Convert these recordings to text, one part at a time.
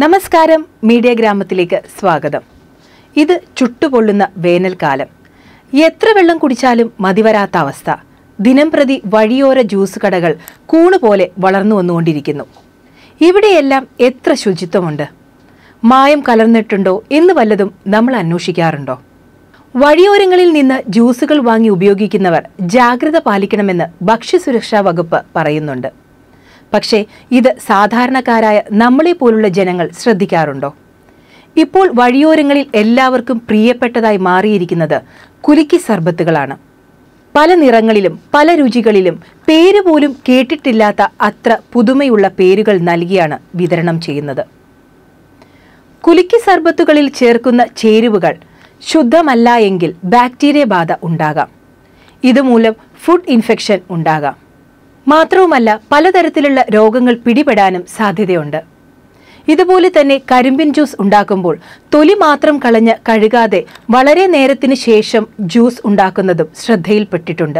നമസ്കാരം, മീഡിയ ഗ്രാമത്തിലേക്ക് സ്വാഗതം. ഇത് ചുട്ടുപൊള്ളുന്ന വേനൽക്കാലം. എത്ര വെള്ളം കുടിച്ചാലും മതിവരാത്ത അവസ്ഥ. ദിനംപ്രതി വഴിയോര ജ്യൂസ് കടകൾ കൂണുപോലെ വളർന്നു വന്നുകൊണ്ടിരിക്കുന്നു. ഇവിടെയെല്ലാം എത്ര ശുചിത്വമുണ്ട്, മായം കലർന്നിട്ടുണ്ടോ എന്ന് വല്ലതും നമ്മൾ അന്വേഷിക്കാറുണ്ടോ? വഴിയോരങ്ങളിൽ നിന്ന് ജ്യൂസുകൾ വാങ്ങി ഉപയോഗിക്കുന്നവർ ജാഗ്രത പാലിക്കണമെന്ന് ഭക്ഷ്യസുരക്ഷാ വകുപ്പ് പറയുന്നുണ്ട്. പക്ഷേ ഇത് സാധാരണക്കാരായ നമ്മളെ പോലുള്ള ജനങ്ങൾ ശ്രദ്ധിക്കാറുണ്ടോ? ഇപ്പോൾ വഴിയോരങ്ങളിൽ എല്ലാവർക്കും പ്രിയപ്പെട്ടതായി മാറിയിരിക്കുന്നത് കുലുക്കി സർബത്തുകളാണ്. പല നിറങ്ങളിലും പല രുചികളിലും പേരുപോലും കേട്ടിട്ടില്ലാത്ത അത്ര പുതുമയുള്ള പേരുകൾ നൽകിയാണ് വിതരണം ചെയ്യുന്നത്. കുലുക്കി സർബത്തുകളിൽ ചേർക്കുന്ന ചേരുവകൾ ശുദ്ധമല്ല എങ്കിൽ ബാക്ടീരിയ ബാധ ഉണ്ടാകാം. ഇതുമൂലം ഫുഡ് ഇൻഫെക്ഷൻ ഉണ്ടാകാം. മാത്രവുമല്ല, പലതരത്തിലുള്ള രോഗങ്ങൾ പിടിപെടാനും സാധ്യതയുണ്ട്. ഇതുപോലെ തന്നെ കരിമ്പിൻ ജ്യൂസ് ഉണ്ടാക്കുമ്പോൾ തൊലി മാത്രം കളഞ്ഞ് കഴുകാതെ വളരെ നേരത്തിന് ശേഷം ജ്യൂസ് ഉണ്ടാക്കുന്നതും ശ്രദ്ധയിൽപ്പെട്ടിട്ടുണ്ട്.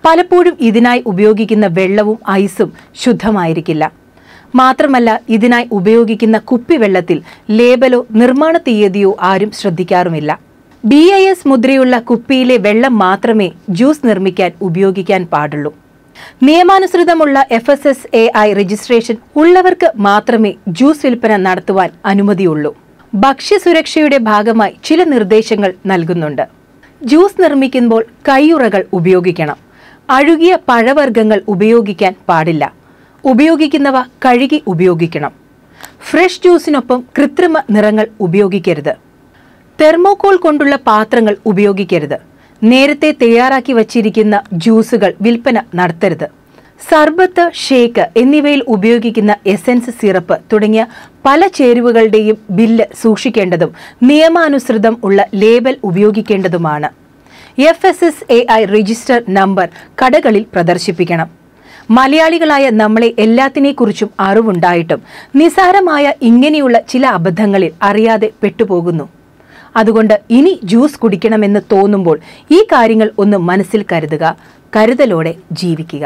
പലപ്പോഴും ഇതിനായി ഉപയോഗിക്കുന്ന വെള്ളവും ഐസും ശുദ്ധമായിരിക്കില്ല. മാത്രമല്ല, ഇതിനായി ഉപയോഗിക്കുന്ന കുപ്പിവെള്ളത്തിൽ ലേബലോ നിർമ്മാണ തീയതിയോ ആരും ശ്രദ്ധിക്കാറുമില്ല. BIS മുദ്രയുള്ള കുപ്പിയിലെ വെള്ളം മാത്രമേ ജ്യൂസ് നിർമ്മിക്കാൻ ഉപയോഗിക്കാൻ പാടുള്ളൂ. നിയമാനുസൃതമുള്ള FSSAI രജിസ്ട്രേഷൻ ഉള്ളവർക്ക് മാത്രമേ ജ്യൂസ് വിൽപ്പന നടത്തുവാൻ അനുമതിയുള്ളൂ. ഭക്ഷ്യസുരക്ഷയുടെ ഭാഗമായി ചില നിർദ്ദേശങ്ങൾ നൽകുന്നുണ്ട്. ജ്യൂസ് നിർമ്മിക്കുമ്പോൾ കൈയുറകൾ ഉപയോഗിക്കണം. അഴുകിയ പഴവർഗ്ഗങ്ങൾ ഉപയോഗിക്കാൻ പാടില്ല. ഉപയോഗിക്കുന്നവ കഴുകി ഉപയോഗിക്കണം. ഫ്രഷ് ജ്യൂസിനൊപ്പം കൃത്രിമ നിറങ്ങൾ ഉപയോഗിക്കരുത്. തെർമോകോൾ കൊണ്ടുള്ള പാത്രങ്ങൾ ഉപയോഗിക്കരുത്. നേരത്തെ തയ്യാറാക്കി വച്ചിരിക്കുന്ന ജ്യൂസുകൾ വിൽപ്പന നടത്തരുത്. സർബത്ത്, ഷേക്ക് എന്നിവയിൽ ഉപയോഗിക്കുന്ന എസൻസ്, സിറപ്പ് തുടങ്ങിയ പല ചേരുവകളുടെയും ബില്ല് സൂക്ഷിക്കേണ്ടതും നിയമാനുസൃതം ഉള്ള ലേബൽ ഉപയോഗിക്കേണ്ടതുമാണ്. FSSAI രജിസ്റ്റർ നമ്പർ കടകളിൽ പ്രദർശിപ്പിക്കണം. മലയാളികളായ നമ്മളെ എല്ലാത്തിനെക്കുറിച്ചും അറിവുണ്ടായിട്ടും നിസാരമായ ഇങ്ങനെയുള്ള ചില അബദ്ധങ്ങളിൽ അറിയാതെ പെട്ടുപോകുന്നു. അതുകൊണ്ട് ഇനി ജ്യൂസ് കുടിക്കണമെന്ന് തോന്നുമ്പോൾ ഈ കാര്യങ്ങൾ ഒന്ന് മനസ്സിൽ കരുതുക. കരുതലോടെ ജീവിക്കുക.